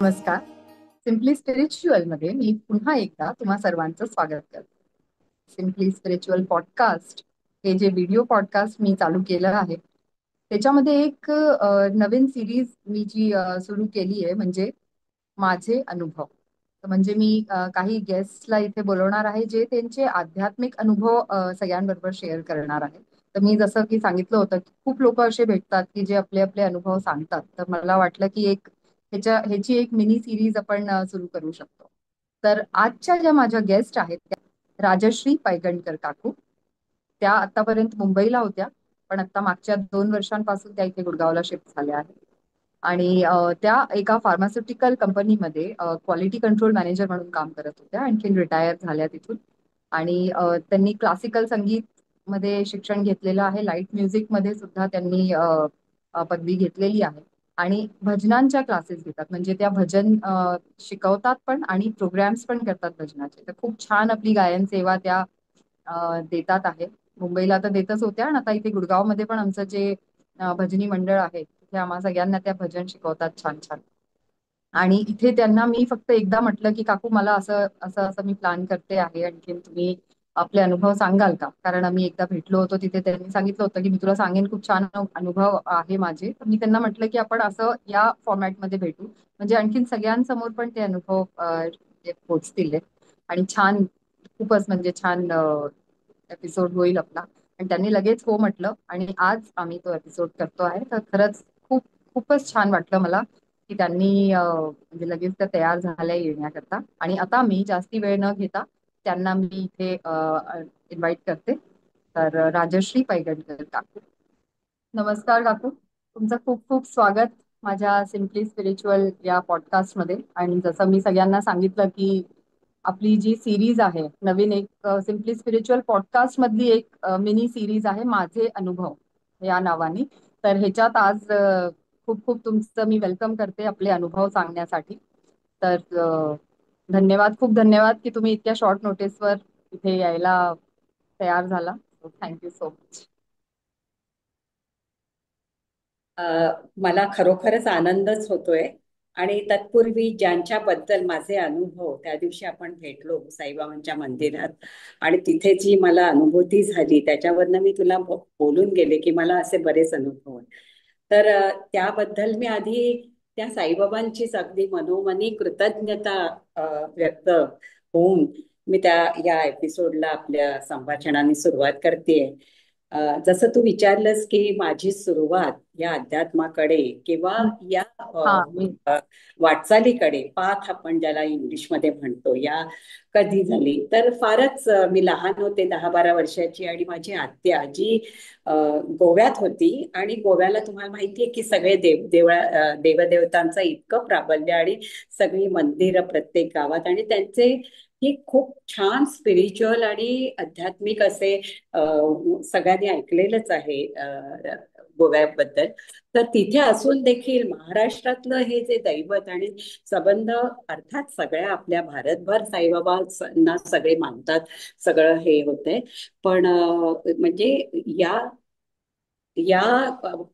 नमस्कार. Simply spiritual मध्ये मी पुन्हा एकदा तुम्हा सर्वांचं स्वागत करते. सिम्पली स्पिरिच्युअल पॉडकास्ट हे जे व्हिडिओ पॉडकास्ट मी चालू केलं आहे त्याच्यामध्ये एक नवीन सिरीज मी जी सुरू केली आहे म्हणजे माझे अनुभव. तर म्हणजे मी काही गेस्टला इथे बोलवणार आहे जे त्यांचे आध्यात्मिक अनुभव सगळ्यांबरोबर शेअर करणार आहे. तर मी जसं की सांगितलं होतं की खूप लोक असे भेटतात की जे आपले आपले अनुभव सांगतात. तर मला वाटलं की ह्याची एक मिनी सिरीज आपण सुरू करू शकतो. तर आजच्या ज्या माझ्या गेस्ट आहेत त्या राजश्री पैगणकर काकू. त्या आतापर्यंत मुंबईला होत्या, पण आता मागच्या 2 वर्षांपासून त्या इथे गुडगावला शिफ्ट झाल्या आहेत. आणि त्या एका फार्मास्युटिकल कंपनीमध्ये क्वालिटी कंट्रोल मॅनेजर म्हणून काम करत होत्या. आणखीन रिटायर झाल्या तिथून. आणि त्यांनी क्लासिकल संगीत मध्ये शिक्षण घेतलेलं आहे. लाईट म्युझिक मध्ये सुद्धा त्यांनी पदवी घेतलेली आहे. आणि भजनांच्या क्लासेस घेतात, म्हणजे त्या भजन शिकवतात पण आणि प्रोग्राम्स पण करतात भजनाचे. तर खूप छान आपली गायन सेवा त्या देतात आहे. मुंबईला तर देतच होत्या आणि आता इथे गुडगावमध्ये पण आमचं जे भजनी मंडळ आहे तिथे आम्हा सगळ्यांना त्या भजन शिकवतात छान छान. आणि इथे त्यांना मी फक्त एकदा म्हटलं की काकू मला असं असं असं मी प्लॅन करते आहे, आणखीन तुम्ही आपले अनुभव सांगाल का? कारण आम्ही एकदा भेटलो होतो तिथे त्यांनी सांगितलं होतं की मी तुला सांगेन, खूप छान अनुभव आहे माझे. तर मी त्यांना म्हटलं की आपण असं या फॉर्मॅटमध्ये भेटू, म्हणजे आणखीन सगळ्यांसमोर पण ते अनुभव ते पोचतील. आणि छान, खूपच म्हणजे छान एपिसोड होईल आपला. आणि त्यांनी लगेच हो म्हटलं आणि आज आम्ही तो एपिसोड करतो आहे. तर खरंच खूपच छान वाटलं मला की त्यांनी म्हणजे लगेच त्या तयार झाल्या येण्याकरता. आणि आता मी जास्ती वेळ न घेता त्यांना मी इथे इन्व्हाइट करते. तर राजश्री पैगणकर काकू. नमस्कार काकू, तुमचं खूप खूप स्वागत माझ्या सिम्पली स्पिरिच्युअल या पॉडकास्टमध्ये. आणि जसं मी सगळ्यांना सांगितलं की आपली जी सिरीज आहे नवीन, एक सिम्पली स्पिरिच्युअल पॉडकास्ट मधली एक मिनी सिरीज आहे माझे अनुभव या नावाने. तर ह्याच्यात आज खूप खूप तुमचं मी वेलकम करते आपले अनुभव सांगण्यासाठी. तर धन्यवाद, खूप धन्यवाद की तुम्ही इतक्या शॉर्ट नोटीसवर इथे यायला तयार झाला. Thank you so much. अ, मला खरोखरच आनंदच होतोय. आणि तत्पूर्वी ज्यांच्याबद्दल माझे अनुभव त्या दिवशी आपण भेटलो साईबाबांच्या मंदिरात आणि तिथे जी मला अनुभूती झाली त्याच्यावरनं मी तुला बोलून गेले की मला असे बरेच अनुभव आहेत. तर त्याबद्दल मी आधी त्या साईबाबांचीच अगदी मनोमनी कृतज्ञता अ, व्यक्त होऊन मी त्या या एपिसोडला आपल्या संभाषणाने सुरुवात करते. जसं तू विचारलंस की माझी सुरुवात या अध्यात्माकडे किंवा या हा मी वाटचालीकडे, पाथ आपण ज्याला इंग्लिशमध्ये म्हणतो, या कधी झाली, तर फारच मी लहान होते, 10-12 वर्षाची. आणि माझी आत्या जी अ, गोव्यात होती. आणि गोव्याला तुम्हाला माहितीये की सगळे देवदेवतांचं इतकं प्राबल्य आणि सगळी मंदिरं प्रत्येक गावात, आणि त्यांचे ही खूप छान स्पिरिच्युअल आणि आध्यात्मिक असे सगळ्यांनी ऐकलेलंच आहे गोव्याबद्दल. तर तिथे असून देखील महाराष्ट्रातलं हे जे दैवत आणि संबंध, अर्थात सगळ्या आपल्या भारतभर साईबाबांना सगळे मानतात, सगळं हे होतंय. पण म्हणजे या या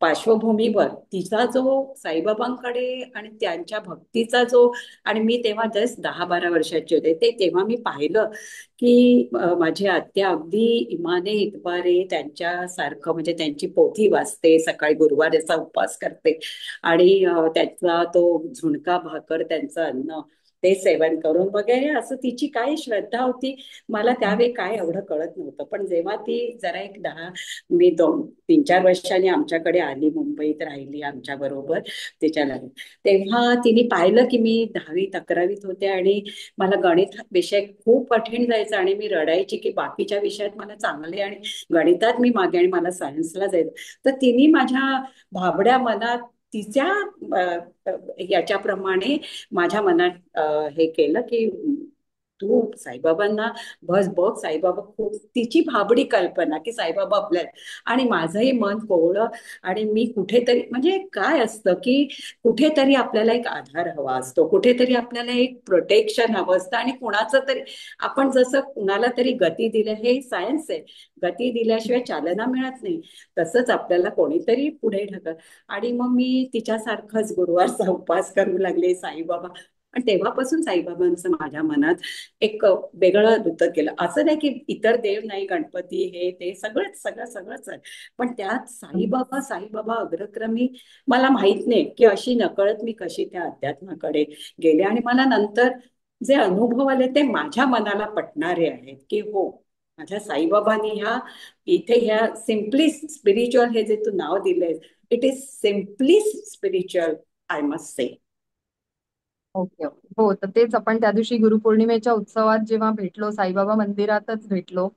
पार्श्वभूमीवर तिचा जो साईबाबांकडे आणि त्यांच्या भक्तीचा जो, आणि मी तेव्हा जस्ट 10-12 वर्षाचे होते ते, तेव्हा मी पाहिलं की माझी आत्या अगदी इमाने इतबारे त्यांच्या सारखं, म्हणजे त्यांची पोथी वाचते, सकाळी गुरुवारचा उपवास करते, आणि त्याचा तो झुणका भाकर त्यांचं अन्न ते सेवन करून वगैरे, असं तिची काय श्रद्धा होती. मला त्यावेळी काय एवढं कळत नव्हतं. पण जेव्हा ती जरा एक मी 2-3-4 वर्षांनी आमच्याकडे आली, मुंबईत राहिली आमच्या बरोबर तिच्या लग्न, तेव्हा तिने पाहिलं की मी 10वीत 11वीत होते आणि मला गणित विषय खूप कठीण जायचा आणि मी रडायची की बाकीच्या विषयात मला चांगले आणि गणितात मी मागे आणि मला सायन्सला जायचं. तर तिने माझ्या भाबड्या मनात तिच्या याच्याप्रमाणे माझ्या मनात हे केलं की खूप साईबाबांना बस बघ साईबाबा खूप तिची भाबडी कल्पना की साईबाबा आपल्याला आणि माझंही मन कोवळं आणि मी कुठेतरी म्हणजे काय असतं की कुठेतरी आपल्याला एक आधार हवा असतो कुठेतरी आपल्याला एक प्रोटेक्शन हवं असतं आणि कुणाचं तरी आपण जसं कुणाला तरी गती दिलं हे सायन्स आहे गती दिल्याशिवाय चालना मिळत नाही तसंच आपल्याला कोणीतरी पुढे ढकल आणि मग मी तिच्यासारखंच गुरुवारचा उपवास करू लागले साईबाबा आणि तेव्हापासून साईबाबांचं माझ्या मनात एक वेगळं नृत्य केलं असं नाही की इतर देव नाही गणपती हे ते सगळंच सगळं सगळंच आहे पण त्यात साईबाबा साईबाबा अग्रक्रमी मला माहित नाही की अशी नकळत मी कशी त्या अध्यात्माकडे गेले आणि मला नंतर जे अनुभव आले ते माझ्या मनाला पटणारे आहेत की हो माझ्या साईबाबांनी इथे ह्या सिम्पली स्पिरिच्युअल हे जे तू नाव दिलंय it is simply spiritual I must say. Okay okay. हो, तर तेच आपण त्या दिवशी गुरुपौर्णिमेच्या उत्सवात जेव्हा भेटलो, साईबाबा मंदिरातच भेटलो.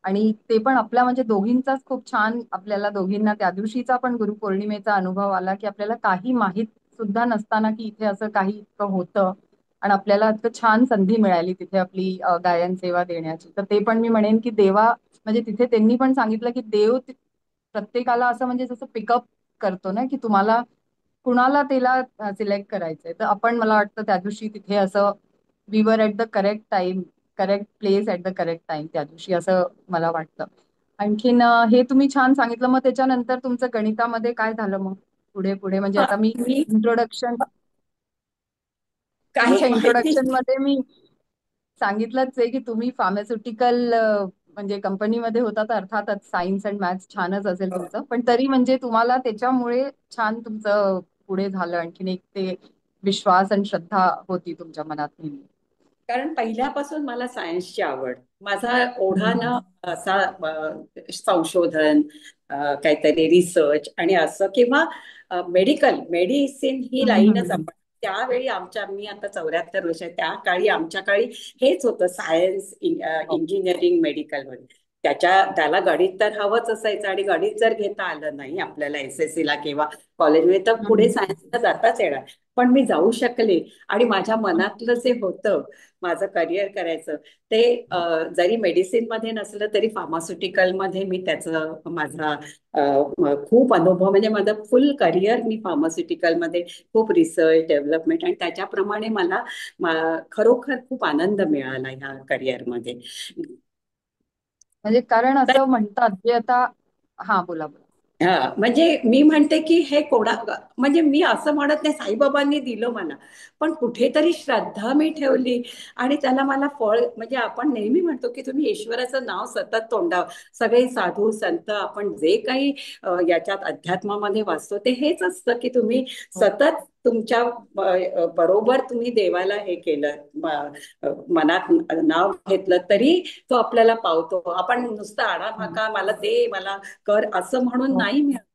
आणि ते पण आपल्या म्हणजे दोघींचाच खूप छान, आपल्याला दोघींना त्या दिवशीचा पण गुरुपौर्णिमेचा अनुभव आला, की आपल्याला काही माहीत सुद्धा नसताना की इथे असं काही इतकं होतं. आणि आपल्याला इतकं छान संधी मिळाली तिथे आपली गायन सेवा देण्याची. तर ते पण मी म्हणेन की देवा म्हणजे तिथे त्यांनी पण सांगितलं की देव प्रत्येकाला असं म्हणजे जसं पिकअप करतो ना, की तुम्हाला कुणाला त्याला सिलेक्ट करायचंय. तर आपण मला वाटतं त्या दिवशी तिथे असं we were at the correct time, correct place at the correct time त्या दिवशी, असं मला वाटतं. आणखीन हे तुम्ही छान सांगितलं. मग त्याच्यानंतर तुमचं गणितामध्ये काय झालं मग पुढे पुढे म्हणजे आता मी मी इंट्रोडक्शन, काही तुमच्या माहिती इंट्रोडक्शन मध्ये मी सांगितलंच आहे की तुम्ही फार्मास्युटिकल म्हणजे कंपनीमध्ये होता, तर अर्थातच सायन्स अँड मॅथ्स छानच असेल तुमचं, पण तरी म्हणजे तुम्हाला त्याच्यामुळे छान तुमचं पुढे झालं. आणखीन एक ते विश्वास आणि श्रद्धा होती तुमच्या मनात नेहमी. कारण पहिल्यापासून मला सायन्सची आवड माझा ओढा हम्म. ना असा संशोधन काहीतरी रिसर्च आणि असं किंवा मेडिकल मेडिसिन ही हम्म. लाईनच आपण त्यावेळी आमच्या मी आता 74 वर्ष आहे त्या काळी आमच्या काळी हेच होतं सायन्स हो. इंजिनिअरिंग मेडिकल मध्ये त्याला गणित तर हवंच असायचं आणि गणित जर घेता आलं नाही आपल्याला एसएससी ला किंवा कॉलेजमध्ये तर पुढे हम्म. सायन्सला जाताच येणार पण मी जाऊ शकले आणि माझ्या मनातलं जे होतं माझं करिअर करायचं ते जरी मेडिसिन मध्ये नसलं तरी फार्मास्युटिकल मध्ये मी त्याचं माझा खूप अनुभव म्हणजे माझं फुल करिअर मी फार्मास्युटिकल मध्ये खूप रिसर्च डेव्हलपमेंट आणि त्याच्याप्रमाणे मला खरोखर खूप आनंद मिळाला ह्या करिअरमध्ये. म्हणजे कारण असं म्हणतात जे आता, हा बोला बोला. हा म्हणजे मी म्हणते की हे म्हणजे मी असं म्हणत नाही साईबाबांनी दिलं मला पण कुठेतरी श्रद्धा मी ठेवली आणि त्याला मला फळ म्हणजे आपण नेहमी म्हणतो की तुम्ही ईश्वराचं नाव सतत तोंडावं सगळे साधू संत आपण जे काही याच्यात अध्यात्मामध्ये वाचतो ते हेच असतं की तुम्ही हो. सतत तुमच्या बरोबर तुम्ही देवाला हे केलं मनात नाव घेतलं तरी तो आपल्याला पावतो आपण नुसतं हम्म. आडाभाका मला दे मला कर असं म्हणून हो. नाही मिळत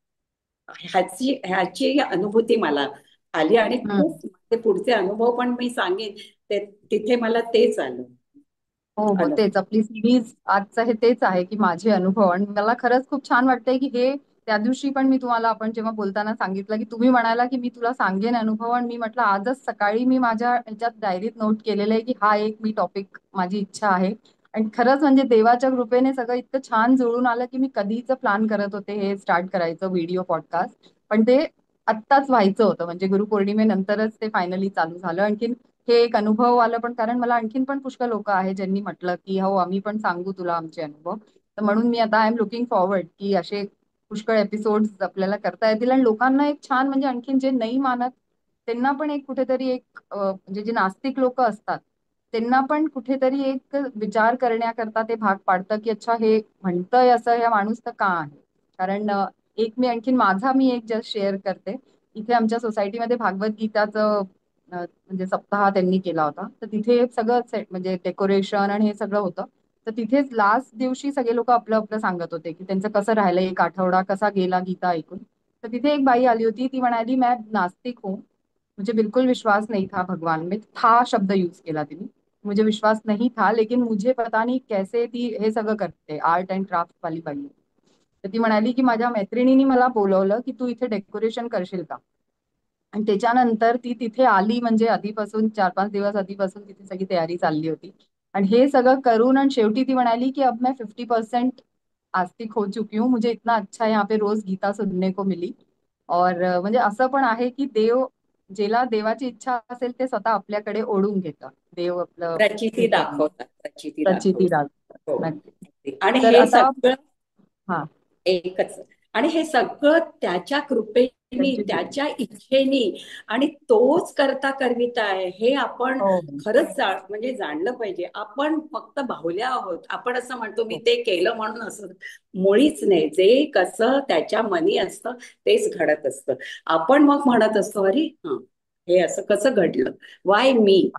ह्याची अनुभूती मला आली आणि हम्म. खूप ते पुढचे अनुभव पण मी सांगेन ते तिथे मला तेच आलं हो हो, अनुभव. तेच आपली सिरीज आजचं हे तेच आहे की माझे अनुभव. आणि मला खरंच खूप छान वाटतंय की हे त्या दिवशी पण मी तुम्हाला, आपण जेव्हा बोलताना सांगितलं की तुम्ही म्हणाला की मी तुला सांगेन अनुभव, आणि मी म्हटलं आजच सकाळी मी माझ्या ह्याच्यात डायरीत नोट केलेलं आहे की हा एक मी टॉपिक माझी इच्छा आहे. आणि खरंच म्हणजे देवाच्या कृपेने सगळं इतकं छान जुळून आलं की मी कधीच प्लॅन करत होते हे स्टार्ट करायचं व्हिडिओ पॉडकास्ट, पण ते आत्ताच व्हायचं होतं. म्हणजे गुरुपौर्णिमेनंतरच ते फायनली चालू झालं. आणखीन हे एक अनुभव आलं, पण कारण मला आणखीन पण पुष्कळ लोक आहेत ज्यांनी म्हटलं की हो आम्ही पण सांगू तुला आमचे अनुभव. तर म्हणून मी आता आय एम लुकिंग फॉरवर्ड की असे पुष्कळ एपिसोड आपल्याला करता येतील. आणि लोकांना एक छान म्हणजे आणखीन जे नाही मानत त्यांना पण एक कुठेतरी एक म्हणजे जे नास्तिक लोक असतात त्यांना पण कुठेतरी एक विचार करण्याकरता ते भाग पाडतं की अच्छा हे म्हणतंय असं ह्या माणूस तर का आहे. कारण एक मी आणखीन माझा मी एक जस्ट शेअर करते. इथे आमच्या सोसायटीमध्ये भागवत गीताचं म्हणजे सप्ताह त्यांनी केला होता. तर तिथे सगळं सेट म्हणजे डेकोरेशन आणि हे सगळं होतं. तर तिथेच लास्ट दिवशी सगळे लोक आपलं आपलं सांगत होते की त्यांचं कसं राहिलं, एक आठवडा कसा गेला गीता ऐकून. तर तिथे एक बाई आली होती, ती म्हणाली मैं नास्तिक हूँ, मुझे बिल्कुल विश्वास नहीं था भगवान में, था शब्द यूज केला तिने. मुझे विश्वास नहीं था लेकिन मुझे पता नहीं कैसे ती हे सगळं करते, आर्ट अँड क्राफ्ट वाली बाई आहे. तर ती म्हणाली की माझ्या मैत्रिणीने मला बोलवलं की तू इथे डेकोरेशन करशील का. आणि त्याच्यानंतर ती तिथे आली म्हणजे आधीपासून 4-5 दिवस आधीपासून तिथे सगळी तयारी चालली होती. आणि हे सगळं करून आणि शेवटी ती म्हणाली की अब मैं 50% आस्तिक हो चुकी हूँ, मुझे इतना अच्छा यहाँ पे रोज गीता सुनने को मिली. और म्हणजे असं पण आहे की देव, ज्याला देवाची इच्छा असेल ते स्वतः आपल्याकडे ओढून घेतं. देव आपलं प्रचिती हे करून दाखवतात, प्रचिती प्रचिती दाखवतात. दाखवतं. हो. नक्की. आणि तर हे आता सगळं हा एकच. आणि हे सगळं त्याच्या कृपेनी, त्यांची त्याच्या इच्छेनी, आणि तोच करता करविता आहे हे आपण हो खरंच म्हणजे जाणलं पाहिजे. आपण फक्त बाहुल्या आहोत. आपण असं म्हणतो मी हो ते केलं म्हणून, असं मुळीच नाही. जे कसं त्याच्या मनी असतं तेच घडत असतं. आपण मग म्हणत असतो अरे हा, हे असं कसं घडलं, वाय मी.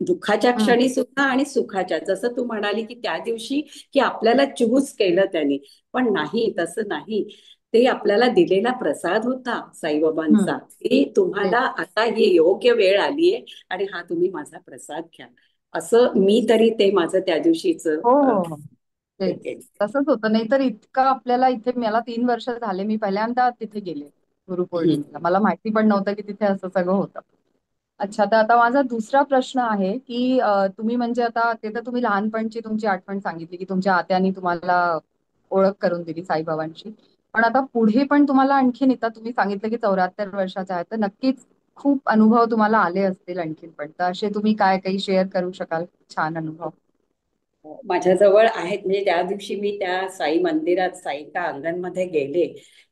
दुःखाच्या हम्म, क्षणी सुद्धा आणि सुखाच्या, जसं तू म्हणाली की त्या दिवशी की आपल्याला चूज केलं त्यांनी, पण नाही, तसं नाही. ते आपल्याला दिलेला प्रसाद होता हम्म, साईबाबांचा, की तेच. तुम्हाला आता ही योग्य वेळ आलीये आणि हा तुम्ही माझा प्रसाद घ्या. असं मी तरी ते माझं त्या दिवशीच हो हो हो हे तेच. केलं. तसंच होतं. नाहीतर इतकं आपल्याला इथे, मला 3 वर्ष झाले, मी पहिल्यांदा तिथे गेले हम्म. गुरुपौर्णिमेला. मला माहिती पण नव्हतं की तिथे असं सगळं होतं. अच्छा, तर आता माझा दुसरा प्रश्न आहे की तुम्ही म्हणजे आता ते तर तुम्ही लहानपणची तुमची आठवण सांगितली की तुमच्या आत्यानी तुम्हाला ओळख करून दिली साईबाबांची. पण आता पुढे पण तुम्हाला आणखीन येतात, तुम्ही सांगितलं की 74 वर्षाच्या आहे, तर नक्कीच खूप अनुभव तुम्हाला आले असतील आणखीन पण. तर असे तुम्ही काय काही शेअर करू शकाल, छान अनुभव? माझ्याजवळ आहेत. म्हणजे त्या दिवशी मी त्या साई मंदिरात, साईच्या अंगणमध्ये गेले,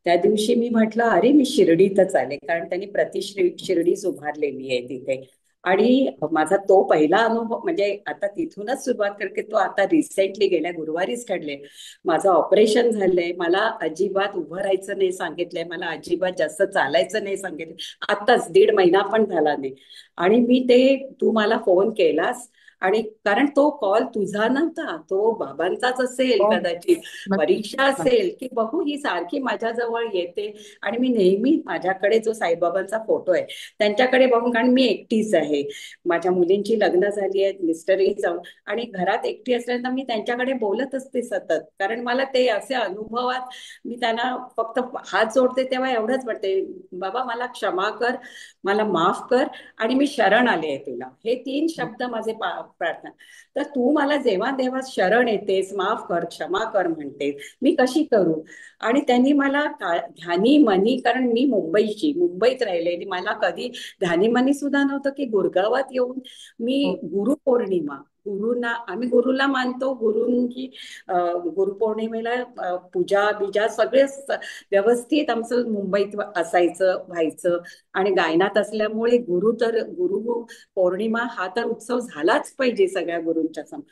त्या दिवशी मी म्हटलं अरे मी शिर्डीतच आले, कारण त्यांनी शिर्डीच उभारलेली आहे तिथे. आणि माझा तो पहिला अनुभव म्हणजे आता तिथूनच सुरुवात करते. तो आता रिसेंटली गेल्या गुरुवारीच घडले. माझं ऑपरेशन झालंय, मला अजिबात उभं राहायचं नाही सांगितलंय, मला अजिबात जास्त चालायचं नाही सांगितलं. आताच 1.5 महिना पण झाला नाही. आणि मी ते, तू मला फोन केलास, आणि कारण तो कॉल तुझा नव्हता, तो बाबांचाच असेल हो कदाचित, नक्कीच. परीक्षा असेल, की बघू ही सारखी माझ्याजवळ येते. आणि मी नेहमी माझ्याकडे जो साईबाबांचा फोटो आहे त्यांच्याकडे बघून, कारण मी एकटीच आहे, माझ्या मुलींची लग्न झाली आहेत, मिस्टरही जाऊन, आणि घरात एकटी असल्यानंतर मी त्यांच्याकडे बोलत असते सतत. कारण मला ते असे अनुभवात मी त्यांना फक्त हात जोडते तेव्हा एवढंच म्हणते, बाबा मला क्षमा कर, मला माफ कर, आणि मी शरण आले आहे तुला. हे 3 शब्द माझे प्रार्थना. तर तू मला जेव्हा तेव्हा शरण येतेस, माफ कर, क्षमा कर म्हणतेस, मी कशी करू? आणि त्यांनी मला ध्यानी मनी, कारण मी मुंबईत राहिलेली, मला कधी ध्यानी मनी सुद्धा नव्हतं की गुरगावात येऊन मी हो गुरुपौर्णिमा, गुरुना आम्ही गुरुला मानतो, गुरुंची गुरुपौर्णिमेला पूजा बिजा सगळे व्यवस्थित आमचं मुंबईत असायचं, व्हायचं. आणि गायनात असल्यामुळे गुरु पौर्णिमा हा तर उत्सव झालाच पाहिजे सगळ्या गुरूंच्या समोर.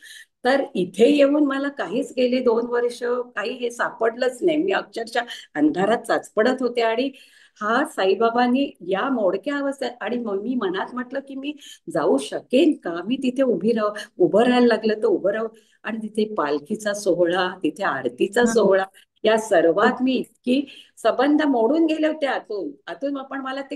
तर इथे येऊन मला काहीच गेले 2 वर्ष काही हे सापडलंच नाही. मी अक्षरशः अंधारात चाचपडत होते. आणि हा साईबाबांनी या मोडक्या अवस्थेत, आणि मग मी मनात म्हटलं की मी जाऊ शकेन का, मी तिथे उभं राहायला लागलं तर उभं राहू. आणि तिथे पालखीचा सोहळा, तिथे आरतीचा हम्म, सोहळा, या खूप. सर्वात मी इतकी संबंध मोडून गेले होते आतून आतून. पण मला ते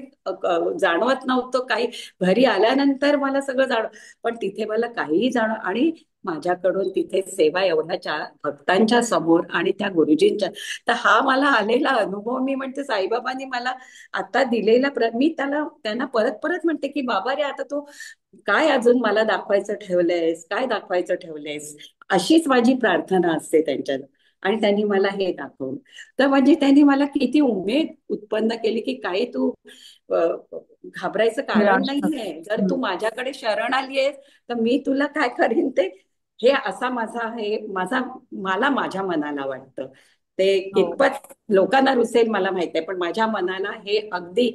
जाणवत नव्हतं काही. घरी आल्यानंतर मला सगळं पण तिथे मला काहीही आणि माझ्याकडून तिथे सेवा एवढ्या भक्तांच्या समोर आणि त्या गुरुजींच्या. तर हा मला आलेला अनुभव, मी म्हणते साईबाबांनी मला आता दिलेला मी त्यांना परत परत म्हणते की बाबा रे, आता तू काय अजून मला दाखवायचं ठेवलंयस, काय दाखवायचं ठेवलंयस. अशीच माझी प्रार्थना असते त्यांच्या. आणि त्यांनी मला हे दाखवलं. तर म्हणजे त्यांनी मला किती उमेद उत्पन्न केली की काही तू घाबरायचं कारण निराश नाहीये. जर नव्हतं. तू माझ्याकडे शरण आलीयस तर मी तुला काय करीन ते. हे असा माझा हे माझा मला माझ्या मनाला वाटतं. ते हो कितपत लोकांना रुसेल मला माहित आहे, पण माझ्या मनाला हे अगदी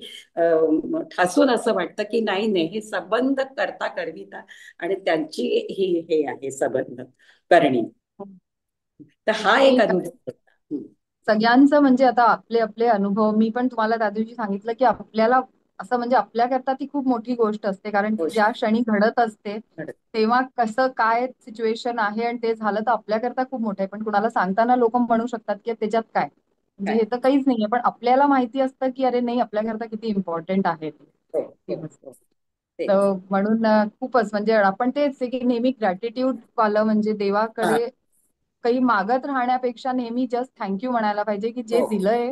ठासून असं वाटतं की नाही नाही, हे संबंध करता करविता आणि त्यांची ही हे आहे संबंध करणी. हो. तर हा एक नाही, अनुभव होता. सगळ्यांचं म्हणजे आता आपले आपले अनुभव, मी पण तुम्हाला त्या दिवशी सांगितलं की आपल्याला असं म्हणजे आपल्याकरता ती खूप मोठी गोष्ट असते, कारण ती ज्या गोष्ट क्षणी घडत असते घडत. तेव्हा कसं काय सिच्युएशन आहे आणि ते झालं तर आपल्याकरता खूप मोठं आहे. पण कुणाला सांगताना लोक म्हणू शकतात की त्याच्यात काय, म्हणजे हे काय. तर काहीच नाहीये, पण आपल्याला माहिती असतं की अरे नाही, आपल्याकरता किती इम्पॉर्टंट आहे हो हो ती गोष्ट. हो. तेच. तर म्हणून खूपच म्हणजे आपण तेच आहे की नेहमी ग्रॅटिट्यूड वालं म्हणजे हा. देवाकडे काही मागत राहण्यापेक्षा नेहमी जस्ट थँक्यू म्हणायला पाहिजे की जे हो. दिलंय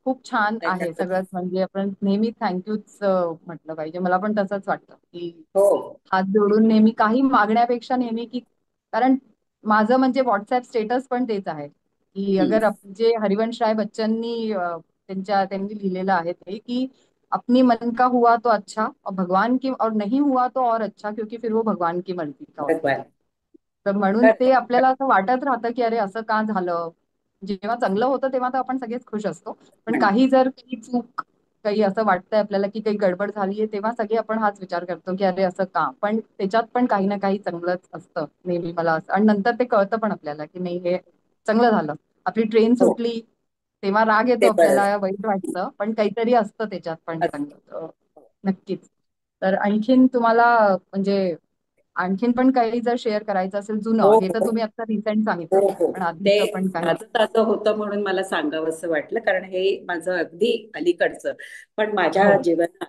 खूप छान आहे त्याच्यातच. सगळंच. म्हणजे आपण नेहमी थँक्यूच म्हटलं पाहिजे. मला पण तसंच वाटतं की हो. हात जोडून नेहमी काही मागण्यापेक्षा नेहमी की कारण माझं म्हणजे व्हॉट्सअप स्टेटस पण तेच आहे की हम्म. अगर जे हरिवंश राय बच्चननी त्यांनी लिहिलेलं आहे ते की अपनी मन का हुआ तो अच्छा और भगवान की और नहीं हुआ तो और अच्छा क्योंकि फिर वो भगवान की मर्जी का होता है. बरोबर. तर म्हणून ते खरं. आपल्याला असं वाटत राहतं की अरे असं का झालं. जेव्हा चांगलं होतं तेव्हा तर आपण सगळेच खुश असतो. पण म्हण. काही जर काही चूक काही असं वाटतंय आपल्याला की काही गडबड झालीये तेव्हा सगळे आपण हाच विचार करतो की अरे असं का. पण त्याच्यात पण काही ना काही चांगलंच असतं नेहमी मला असं. आणि नंतर ते कळतं पण आपल्याला की नाही हे चांगलं झालं. आपली ट्रेन हो, सुटली तेव्हा राग येतो ते बरं. आपल्याला वाईट वाटतं पण काहीतरी असतं त्याच्यात पण चांगलं. नक्कीच. तर आणखीन तुम्हाला म्हणजे आणखीन पण काही जर शेअर करायचं असेल हो, जुनं हे तर हो, तुम्ही आता रिसेंट हो, सांगितलं हो. पण ते आधीचं पण काही. ताजं ताजं होतं म्हणून मला सांगावं असं वाटलं, कारण हे माझं अगदी अलीकडचं. पण माझ्या हो. जीवनात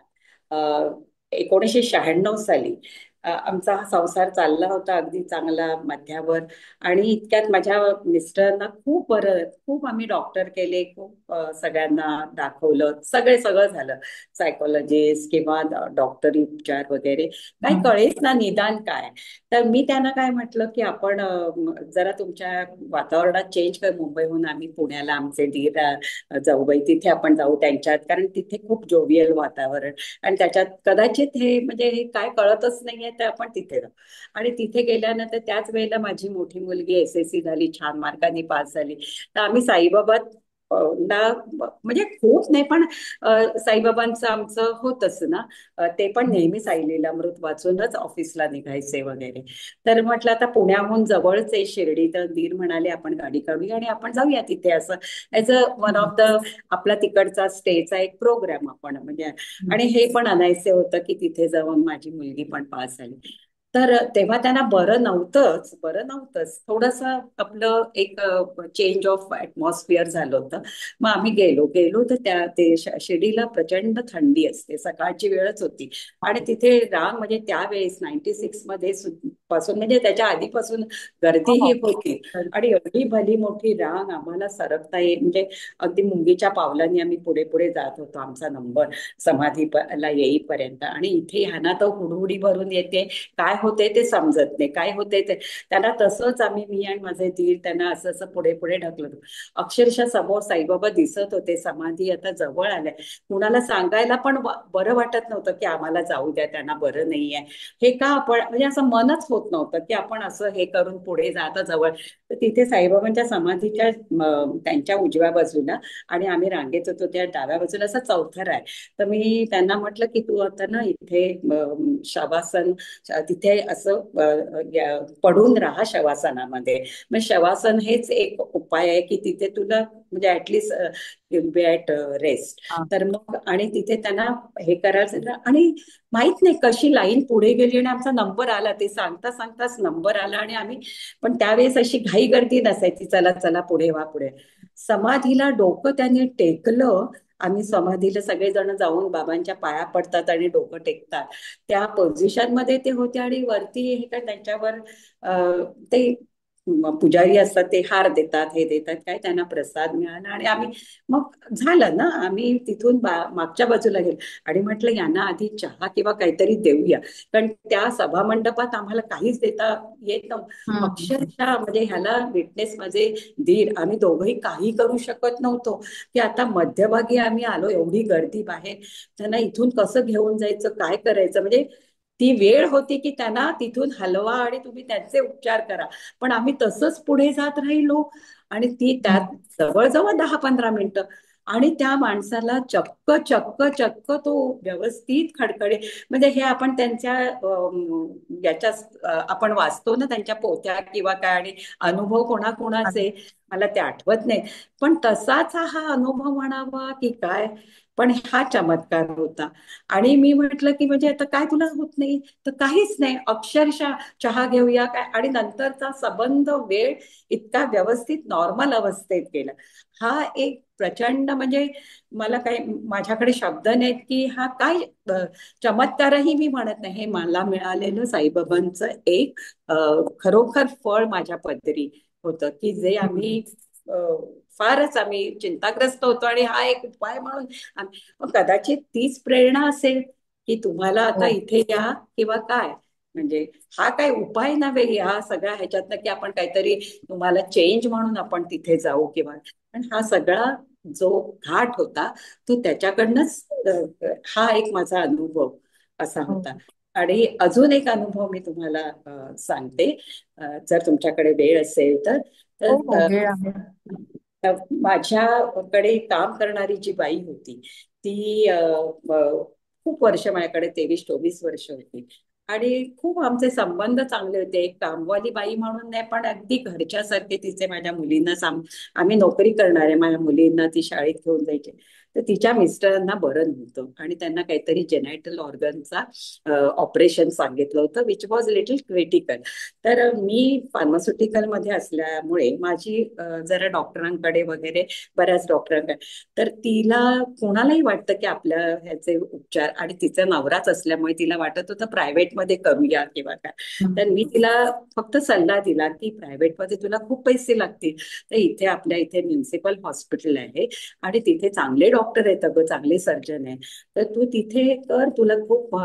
1996 साली आमचा हा संसार चालला होता अगदी चांगला मध्यावर. आणि इतक्यात माझ्या मिस्टरांना खूप बरं, खूप आम्ही डॉक्टर केले, खूप सगळ्यांना दाखवलं, सगळं झालं. सायकोलॉजिस्ट किंवा डॉक्टरी उपचार वगैरे काही हम्म. कळेच ना निदान काय. तर मी त्यांना काय म्हटलं की आपण जरा तुमच्या वातावरणात चेंज कर. मुंबईहून आम्ही पुण्याला आमचे दीर जाऊबाई तिथे आपण जाऊ त्यांच्यात, कारण तिथे खूप जोवियल वातावरण. आणि त्याच्यात कदाचित हे म्हणजे हे काय कळतच नाहीये तर आपण तिथे जाऊ. आणि तिथे गेल्यानंतर त्याच वेळेला माझी मोठी मुलगी SSC झाली, छान मार्कांनी पास झाली. तर आम्ही साईबाबा ना म्हणजे खूप नाही पण साईबाबांचं आमचं होतच ना. ते पण नेहमी साई लीलामृत वाचूनच ऑफिसला निघायचे वगैरे. तर म्हटलं आता पुण्याहून जवळच आहे शिर्डी, तर दीर म्हणाले आपण गाडी काढूया आणि आपण जाऊया तिथे, असं ॲज अ वन हम्म. ऑफ द आपला तिकडचा स्टेचा एक प्रोग्राम आपण म्हणजे. हम्म. आणि हे पण आणायचं होतं की तिथे जाऊन माझी मुलगी पण पास झाली. तर तेव्हा त्यांना बरं नव्हतंच थोडस आपलं एक चेंज ऑफ ऍटमॉस्फिअर झालं होतं. मग आम्ही गेलो तर शिर्डीला प्रचंड थंडी असते, सकाळची वेळच होती. आणि तिथे रांग म्हणजे त्यावेळेस 96 मध्ये पासून म्हणजे त्याच्या आधीपासून गर्दी हो. ही होती. तर- आणि एवढी भली मोठी रांग आम्हाला सरकता येईल म्हणजे अगदी मुंगीच्या पावलांनी आम्ही पुढे पुढे जात होतो आमचा नंबर समाधीला येईपर्यंत. आणि इथे ह्यांना तर हुडहुडी भरून येते, काय होते ते समजत नाही, काय होते ते. त्यांना तसंच आम्ही, मी आणि माझे दीर त्यांना असं असं पुढे पुढे ढकलत होतो. अक्षरशः समोर साईबाबा दिसत होते, समाधी आता जवळ आल्या. कुणाला सांगायला पण बरं वाटत नव्हतं की आम्हाला जाऊ द्या, त्यांना बरं नाहीये. हे का आपण म्हणजे असं मनच होत नव्हतं की आपण असं हे करून पुढे जाता जवळ. तर तिथे साईबाबांच्या समाधीच्या त्यांच्या उजव्या बाजूला आणि आम्ही रांगेत होतो त्या डाव्या बाजूला असं चौथर आहे. तर मी त्यांना म्हटलं की तू आता ना इथे शवासन तिथे असं पडून राहा शवासनामध्ये. मग शवासन हेच एक उपाय आहे की तिथे तुला म्हणजे at least will be at rest. हा. तर मग आणि तिथे त्यांना हे करायचं आणि माहित नाही कशी लाईन पुढे गेली आणि आमचा नंबर आला. ते सांगता सांगताच नंबर आला आणि आम्ही पण त्यावेळेस अशी घाई गर्दी नसायची, चला चला पुढे व्हा पुढे. समाधीला डोकं त्याने टेकलं. आम्ही समाधीला सगळेजण जाऊन बाबांच्या पाया पडतात आणि डोकं टेकतात. त्या पोझिशन मध्ये ते होते आणि वरती हे काय त्यांच्यावर ते पुजारी असतात ते हार देतात, हे देतात, काय त्यांना प्रसाद मिळाला. आणि आम्ही मग झालं ना, आम्ही तिथून मागच्या बाजूला गेलो. आणि म्हटलं यांना आधी चहा किंवा काहीतरी देऊया, कारण त्या सभा मंडपात आम्हाला काहीच देता येत नव्हतं. हम्म. अक्षरशः म्हणजे ह्याला विटनेस माझे दीर, आम्ही दोघंही काही करू शकत नव्हतो की आता मध्यभागी आम्ही आलो, एवढी गर्दी बाहेर, त्यांना इथून कसं घेऊन जायचं, काय करायचं. म्हणजे ती वेळ होती की त्यांना तिथून हलवा आणि तुम्ही त्यांचे उपचार करा. पण आम्ही तसंच पुढे जात राहिलो. आणि ती त्यात हम्म. जवळजवळ 10-15 मिनिटं. आणि त्या माणसाला चक्क चक्क चक्क तो व्यवस्थित खडखडे म्हणजे हे आपण त्यांच्या याच्या आपण वाचतो ना त्यांच्या पोथ्या किंवा काय, आणि अनुभव कोणाकोणाचे मला ते आठवत नाही. पण तसाच हा अनुभव म्हणावा की काय. पण हा चमत्कार होता. आणि मी म्हटलं की म्हणजे आता काय तुला होत नाही, तर काहीच नाही, अक्षरशः चहा घेऊया काय. आणि नंतरचा संबंध वेळ इतका व्यवस्थित नॉर्मल अवस्थेत गेला. हा एक प्रचंड म्हणजे मला काही माझ्याकडे शब्द नाहीत की हा काय चमत्कारही मी म्हणत नाही. हे मला मिळालेलं साईबाबांचं एक खरोखर फळ माझ्या पदरी होतं की जे हम्म. आम्ही फारच आम्ही चिंताग्रस्त होतो आणि हा एक उपाय म्हणून कदाचित तीच प्रेरणा असेल की तुम्हाला आता हो. इथे या किंवा काय. म्हणजे हा काय उपाय नव्हे ह्या सगळ्या ह्याच्यातनं की आपण काहीतरी तुम्हाला चेंज म्हणून आपण तिथे जाऊ किंवा, पण हा सगळा जो घाट होता तो त्याच्याकडनंच हा एक माझा अनुभव असा हो होता. आणि अजून एक अनुभव मी तुम्हाला सांगते, जर तुमच्याकडे वेळ असेल तर. हो तर हो, वेळ आहे. माझ्याकडे काम करणारी जी बाई होती ती खूप वर्ष माझ्याकडे 23-24 वर्ष होती. आणि खूप आमचे संबंध चांगले होते. एक कामवाली बाई म्हणून नाही, पण अगदी घरच्यासारखे तिचे माझ्या मुलींना आम्ही नोकरी करणारे, माझ्या मुलींना ती शाळेत घेऊन जायचे. तर तिच्या मिस्टरांना बरं नव्हतं आणि त्यांना काहीतरी जेनायटल ऑर्गनचा ऑपरेशन सांगितलं होतं, विच वॉज लिटिल क्रिटिकल. तर मी फार्मास्युटिकल मध्ये असल्यामुळे माझी जरा डॉक्टरांकडे वगैरे, बऱ्याच डॉक्टरांकडे, तर तिला कोणालाही वाटतं की आपल्या ह्याचे उपचार, आणि तिचा नवराच असल्यामुळे तिला वाटत होतं प्रायव्हेटमध्ये करूया किंवा काय. तर मी तिला फक्त सल्ला दिला की प्रायव्हेटमध्ये तुला खूप पैसे लागतील, तर इथे आपल्या इथे म्युन्सिपल हॉस्पिटल आहे आणि तिथे चांगले डॉक्टर आहेत, अगं चांगले सर्जन आहे, तर तू तिथे कर, तुला खूप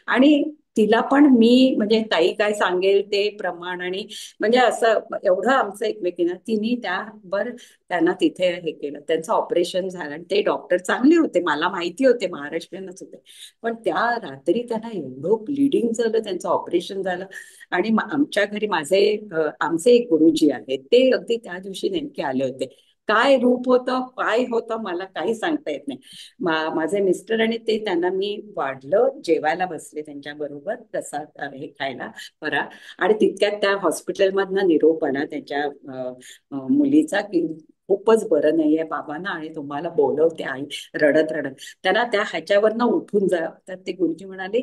आणि तिला पण मी म्हणजे ताई काय सांगेल ते प्रमाण, आणि म्हणजे असं एवढं आमचं एकमेकींना, तिने त्यावर त्यांना तिथे हे केलं, त्यांचं ऑपरेशन झालं आणि ते डॉक्टर चांगले होते, मला माहिती होते, महाराष्ट्रीयनच होते. पण त्या रात्री त्यांना एवढं ब्लिडिंग झालं, त्यांचं ऑपरेशन झालं. आणि आमच्या घरी आमचे एक गुरुजी आहेत, ते अगदी त्या दिवशी नेमके आले होते. काय रूप होतं, काय होतं, मला काही सांगता येत नाही. माझे मिस्टर आणि ते, त्यांना मी वाढलं, जेवायला बसले त्यांच्या बरोबर प्रसाद हे खायला बरा. आणि तितक्यात त्या हॉस्पिटलमधनं निरोप आला त्यांच्या मुलीचा की खूपच बरं नाहीये बाबांना आणि तुम्हाला बोलवते आई, रडत रडत. त्यांना त्या ह्याच्यावरनं उठून जा, तर ते गुरुजी म्हणाले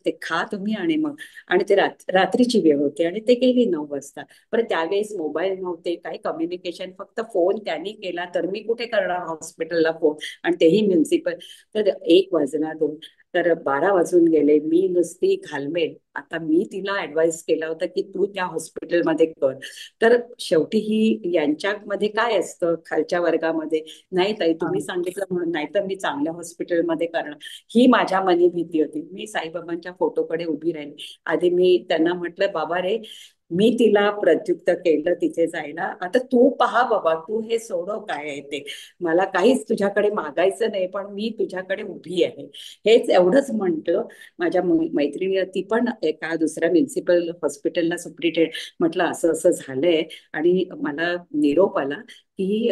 ते खा तुम्ही आणि मग. आणि ते रात्रीची वेळ होती आणि ते गेली 9 वाजता. पण त्यावेळेस मोबाईल नव्हते, काही कम्युनिकेशन, फक्त फोन त्यांनी केला, तर मी कुठे करणार हॉस्पिटलला फोन, आणि तेही म्युन्सिपल. तर 1 वाजला, 2, तर 12 वाजून गेले. मी नुसती घालमेल. आता मी तिला ऍडवाइस केला होता की तू त्या हॉस्पिटलमध्ये कर. तर शेवटी ही यांच्यामध्ये काय असतं खालच्या वर्गामध्ये, नाही ताई हा. तुम्ही सांगितलं म्हणून, नाही तर मी चांगल्या हॉस्पिटलमध्ये करणार, ही माझ्या मनी भीती होती. मी साईबाबांच्या फोटोकडे उभी राहिली. आधी मी त्यांना म्हटलं, बाबा रे, मी तिला प्रत्युत्तर केलं तिथे जायला, आता तू पहा बाबा, तू हे सोडव काय आहे ते, मला काहीच तुझ्याकडे मागायचं नाही, पण मी तुझ्याकडे उभी आहे, हेच एवढंच म्हटलं. माझ्या मैत्रिणी, ती पण एका दुसऱ्या म्युन्सिपल हॉस्पिटलला सुप्रिटेंड, म्हटलं असं असं झालंय आणि मला निरोप आला की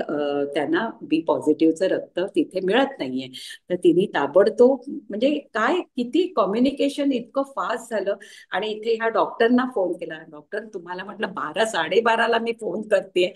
त्यांना बी पॉझिटिव्हचं रक्त तिथे मिळत नाहीये. तर तिने ताबडतोब, म्हणजे काय किती कम्युनिकेशन इतकं फास्ट झालं. आणि इथे ह्या डॉक्टरना फोन केला, डॉक्टर तुम्हाला म्हटलं 12, 12:30ला मी फोन करते,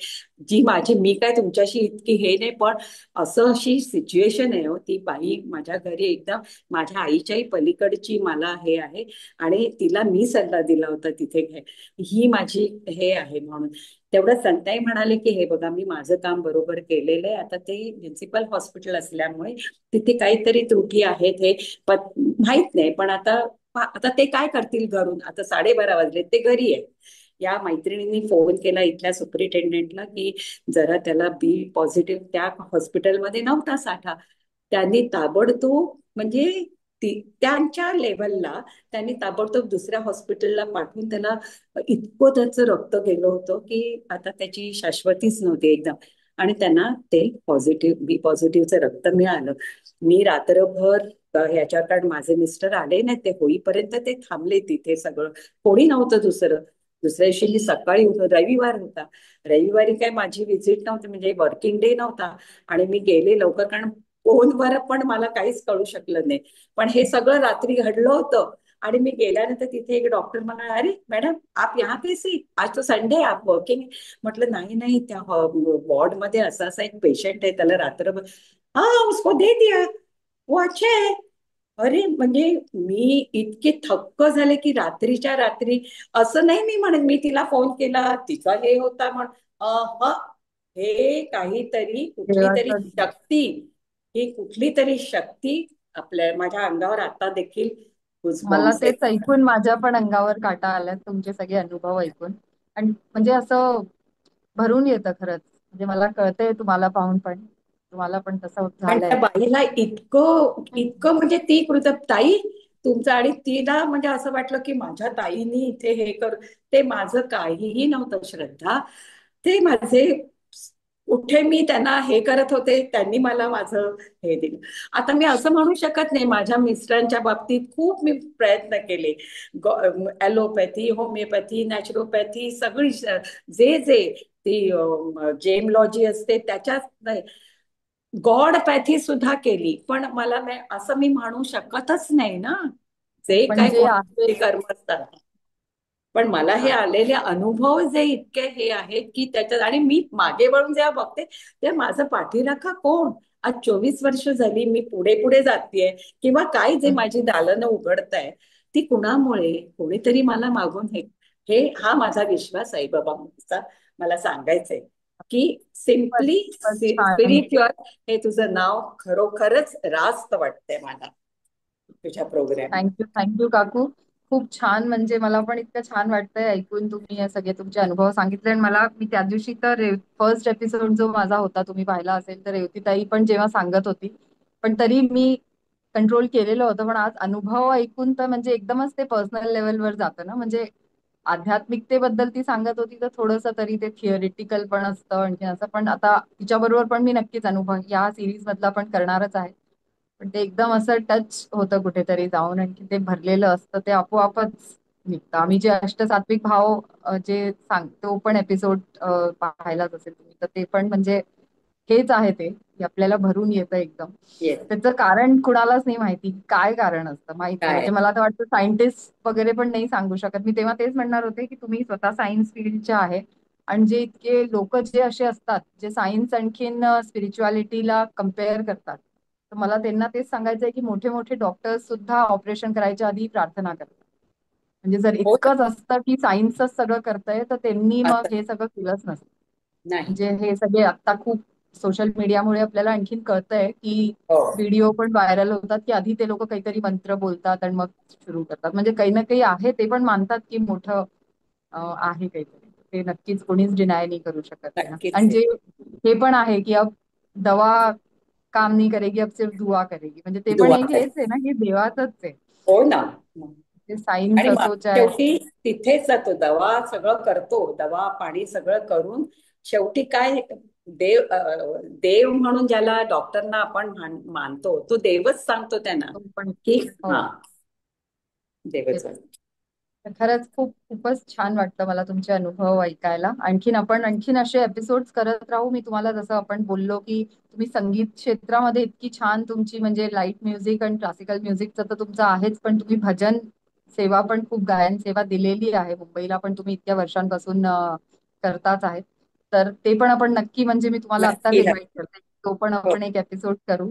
जी माझी, मी काय तुमच्याशी इतकी हे नाही, पण असं अशी सिच्युएशन आहे हो, ती बाई माझ्या घरी एकदम माझ्या आईच्याही पलीकडची मला हे आहे, आणि तिला मी सल्ला दिला होता तिथे घे, ही माझी हे आहे म्हणून. तेवढं संताई म्हणाले की हे बघा, मी माझं काम बरोबर केलेलं आहे, आता ते म्युन्सिपल हॉस्पिटल असल्यामुळे तिथे काहीतरी त्रुटी आहेत हे माहित नाही, पण आता आता ते काय करतील घरून, आता 12:30 वाजले, ते घरी आहे. या मैत्रिणींनी फोन केला इथल्या सुपरिटेंडेंटला की जरा त्याला बी पॉझिटिव्ह, त्या हॉस्पिटलमध्ये नव्हता साठा. त्यांनी ताबडतोब, म्हणजे त्यांच्या लेवलला त्यांनी ताबडतोब दुसऱ्या हॉस्पिटलला पाठवून त्याला इतकं त्याचं रक्त गेलं होतं की आता त्याची शाश्वतीच नव्हती एकदम. आणि त्यांना ते पॉझिटिव्ह, बी पॉझिटिव्हचं रक्त मिळालं. मी रात्रभर ह्याच्या, कारण माझे मिस्टर आले नाही, ते होईपर्यंत ते थांबले तिथे, सगळं कोणी नव्हतं दुसरं. दुसऱ्या दिवशी मी सकाळी रविवार होता, रविवारी काय माझी व्हिजिट नव्हती, म्हणजे वर्किंग डे नव्हता, आणि मी गेले लवकर, कारण फोनवर पण मला काहीच कळू शकलं नाही. पण हे सगळं रात्री घडलं होतं. आणि मी गेल्यानंतर तिथे एक डॉक्टर म्हणाला, अरे मॅडम आप यहाँ कैसी, आज तो संडे आप वर्किंग. म्हटलं नाही नाही, त्या वॉर्ड मध्ये असा असा एक पेशंट आहे, त्याला रात्रभर, हाँ उसको दे दिया, वो अच्छे है. अरे म्हणजे मी इतके थक्क झाले की रात्रीच्या रात्री, असं नाही मी म्हणेन मी तिला फोन केला तिचा हे होता अहं, हे काहीतरी कुठली तरी देवाचं. शक्ती, ही कुठली तरी शक्ती आपल्या माझ्या अंगावर आता देखील मला गुजबॉम्ब्स तेच आहेत. ऐकून माझ्या पण अंगावर काटा आल्यात तुमचे सगळे अनुभव ऐकून. आणि म्हणजे असं भरून येतं खरंच. म्हणजे मला कळतंय तुम्हाला पाहून, पण तुम्हाला पण तसं आणि झालंय. त्या बाईला इतकं इतकं, म्हणजे ती कृतज्ञ ताई, तुमचं आणि तिला म्हणजे असं वाटलं की माझ्या ताईनी इथे हे कर. ते माझं काहीही नव्हतं श्रद्धा. ते माझे कुठे मी त्यांना हे करत होते, त्यांनी मला माझं हे दिलं. आता मी असं म्हणू शकत नाही, माझ्या मिस्टरांच्या बाबतीत खूप मी प्रयत्न केले. ॲलोपॅथी, होमिओपॅथी, नॅचरोपॅथी सगळी जे जे ती जेमलॉजी असते त्याच्यात गॉडपॅथी सुद्धा केली, पण मला नाही असं मी म्हणू शकतच नाही ना. जे पण काय जे आहे कोणाचे कर्म असतात. पण मला हे आलेले अनुभव जे इतके हे आहेत की त्याच्यात, आणि मी मागे वळून जेव्हा बघते तेव्हा माझं पाठीराखा कोण. आज 24 वर्ष झाली मी पुढे पुढे जातेय, किंवा काय जे माझी दालनं उघडताय ती कुणामुळे, कोणीतरी मला मागून हे हे हा माझा विश्वास आहे बाबा. मला सांगायचंय की खूपच सिम्पली खूपच छान. स्पिरिच्युअल हे तुझं नाव खरोखरच रास्त वाटतंय मला तुझ्या प्रोग्राम. थँक्यू थँक्यू काकू. खूप छान, म्हणजे मला पण इतकं छान वाटतंय ऐकून. तुम्ही हे सगळे तुमचे अनुभव सांगितले आणि मला, मी त्या दिवशी तर फर्स्ट एपिसोड जो माझा होता तुम्ही पाहिला असेल तर रेवतीताई पण जेव्हा सांगत होती, पण तरी मी कंट्रोल केलेलं होतं. पण आज अनुभव ऐकून तर म्हणजे एकदमच ते पर्सनल लेवलवर जातं ना. म्हणजे आध्यात्मिकतेबद्दल ती सांगत होती तर थोडंसं तरी ते थिअरिटिकल पण असतं आणखी असं. पण आता तिच्याबरोबर पण मी नक्कीच अनुभव या सिरीज मधला पण करणारच आहे. पण ते एकदम असं टच होतं कुठेतरी जाऊन, आणि ते भरलेलं असतं ते आपोआपच निघतं. आम्ही जे अष्टसात्विक भाव जे सांगतो पण एपिसोड पाहायलाच असेल तुम्ही, तर ते पण म्हणजे हेच आहे ते, की आपल्याला भरून येतं एकदम. येस. त्याचं कारण कुणालाच नाही माहिती, काय कारण असतं माहित नाही. काय म्हणजे मला तर वाटतं सायंटिस्ट वगैरे पण नाही सांगू शकत. मी तेव्हा तेच म्हणणार होते की तुम्ही स्वतः सायन्स फील्डच्या आहे, आणि जे इतके लोक जे असे असतात जे सायन्स आणखीन स्पिरिच्युअलिटीला कम्पेअर करतात, तर मला त्यांना तेच सांगायचं आहे की मोठे मोठे डॉक्टर्स सुद्धा ऑपरेशन करायच्या आधी प्रार्थना करतात. म्हणजे जर हो ना. इतकंच असतं की सायन्सच सगळं करतंय तर त्यांनी मग असं हे सगळं केलंच नसतं. नाही. म्हणजे हे सगळे आता खूप सोशल मीडियामुळे आपल्याला आणखीन कळतंय की हो. व्हिडिओ पण व्हायरल होतात की आधी ते लोक काहीतरी मंत्र बोलतात आणि मग सुरू करतात. म्हणजे काही ना काही आहे, ते पण मानतात की मोठं आहे काहीतरी. ते नक्कीच कोणीच डिनाय नाही करू शकत आहे ना. नक्कीच आणि आहे. जे हे पण आहे की अब दवा काम नहीं करेगी, अब सिर्फ दुआ करेगी. म्हणजे ते पण दुआ एक कर. हेच आहे ना, की देवाचच आहे. हो ना. ते सायन्स आणि असो चाहे. शेवटी तिथेच जातो, दवा सगळं करतो, दवा पाणी सगळं करून शेवटी काय, देव म्हणून ज्याला डॉक्टरना आपण मानतो तो देवच सांगतो त्यांना तो पण की हो. हा देवच तेच. आहे. तर खरंच खूपच छान वाटलं मला तुमचे अनुभव ऐकायला. आणखीन आपण आणखीन असे एपिसोड्स करत राहू. मी तुम्हाला जसं आपण बोललो की तुम्ही संगीत क्षेत्रामध्ये इतकी छान तुमची म्हणजे लाईट म्युझिक आणि क्लासिकल म्युझिकचं तर तुमचं आहेच, पण तुम्ही भजन सेवा पण खूप गायन सेवा दिलेली आहे मुंबईला पण तुम्ही इतक्या वर्षांपासून करताच आहेत. तर ते पण आपण नक्की, म्हणजे मी तुम्हाला आत्ताच नक्की इन्व्हाइट नक्की. करते, तो पण हो. आपण एक एपिसोड करू.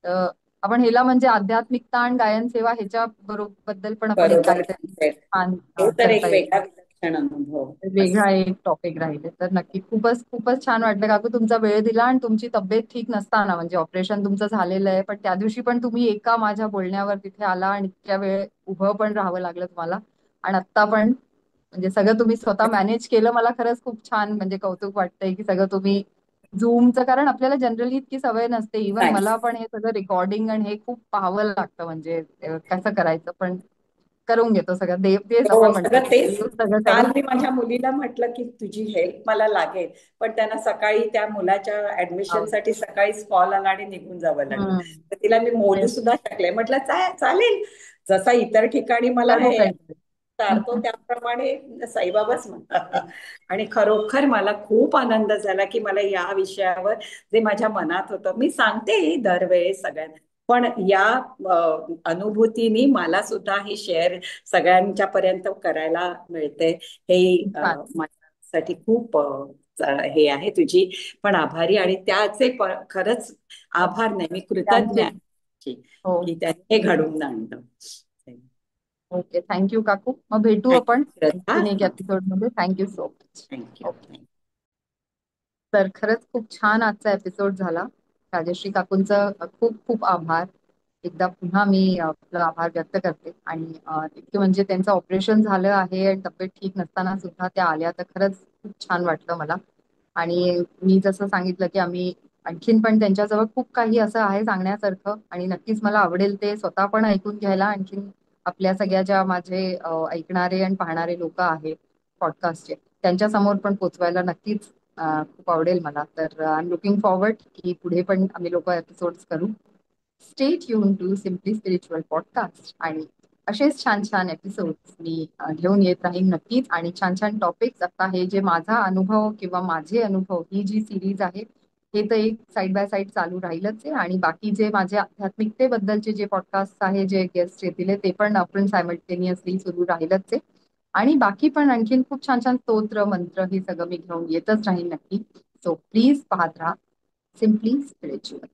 तर आपण ह्याला म्हणजे आध्यात्मिकता आणि गायन सेवा ह्याच्या बरोबद्दल पण आपण एक बरोबर काहीतरी आहे. छान तो तर एक करता वेगळा येईल. विलक्षण अनुभव वेगळा असतो. एक टॉपिक राहिले तर नक्की. खूपच छान वाटलं काकू तुमचा वेळ दिला, आणि तुमची तब्येत ठीक नसताना म्हणजे ऑपरेशन तुमचं झालेलं आहे पण त्या दिवशी पण तुम्ही एका माझ्या बोलण्यावर तिथे आला आणि इतक्या वेळ उभं पण राहावं लागलं तुम्हाला. आणि आत्ता पण म्हणजे सगळं तुम्ही स्वतः मॅनेज केलं. मला खरंच खूप छान म्हणजे कौतुक वाटतंय की सगळं तुम्ही झूमचं, कारण आपल्याला जनरली इतकी सवय नसते. इव्हन नाही. मला पण हे सगळं रेकॉर्डिंग आणि हे खूप पाहावं लागतं, म्हणजे कसं करायचं, पण करून घेतो सगळं. देव तेच हो आपण म्हणतो सगळं की तेच. देव सगळं काल करेल. मी माझ्या मुलीला म्हटलं की तुझी हेल्प मला लागेल, पण त्यांना सकाळी त्या मुलाच्या ऍडमिशन हो. साठी सकाळीच कॉल आला आणि निघून जावं लागलं. हम्म. तर तिला मी मोलू तेच. सुद्धा टाकले, म्हटलं चालेल, जसा इतर ठिकाणी मला करू हे काहीतरी. चालतो त्याप्रमाणे साईबाबाच म्हणतात. आणि खरोखर मला खूप आनंद झाला की मला या विषयावर जे माझ्या मनात होतं मी सांगते दरवेळेस सगळ्यांना, पण या अनुभूतीने मला सुद्धा ही शेअर सगळ्यांच्या पर्यंत करायला मिळते. हे छान. माझ्यासाठी खूप हे आहे. तुझी पण आभारी, आणि त्याचे खरंच आभार नाही, मी कृतज्ञ त्यांचे. आहे हो. की त्याने हे घडवून आणलं. ओके, थँक्यू काकू. मग भेटू आपण थँक्यू श्रद्धा. आणखीन एक एपिसोड मध्ये. Thank you so much. थँक्यू. तर खरंच खूप छान आजचा एपिसोड झाला. राजश्री काकूंचं खूप आभार. एकदा पुन्हा मी आपलं आभार व्यक्त करते. आणि इतके म्हणजे त्यांचं ऑपरेशन झालं आहे आणि तब्येत ठीक नसताना सुद्धा त्या आल्या, तर खरंच खूप छान वाटलं मला. आणि मी जसं सांगितलं की आम्ही आणखीन पण त्यांच्याजवळ खूप काही असं आहे सांगण्यासारखं, आणि नक्कीच मला आवडेल ते स्वतः पण ऐकून घ्यायला आणखीन आपल्या सगळ्या ज्या माझे ऐकणारे आणि पाहणारे लोक आहेत पॉडकास्टचे, त्यांच्या समोर पण पोचवायला नक्कीच खूप आवडेल मला. तर आय एम लुकिंग फॉरवर्ड की पुढे पण आम्ही लोक एपिसोड्स करू. Stay tune to simply spiritual podcast, आणि असेच छान छान एपिसोड्स मी घेऊन येत राहीन नक्कीच, आणि छान छान टॉपिक्स. आता हे जे माझा अनुभव किंवा माझे अनुभव ही जी सिरीज आहे, हे तर एक साईड बाय साईड चालू राहीलच आहे, आणि बाकी जे माझे आध्यात्मिकतेबद्दलचे जे पॉडकास्ट आहे, जे गेस्ट येतील ते पण आपण सायमल्टेनियसली सुरू राहीलच आहे. आणि बाकी पण आणखीन खूप छान छान स्तोत्र मंत्र हे सगळं मी घेऊन येतच राहीन नक्की. सो प्लीज पाहत राहा सिम्पली स्पिरिच्युअल.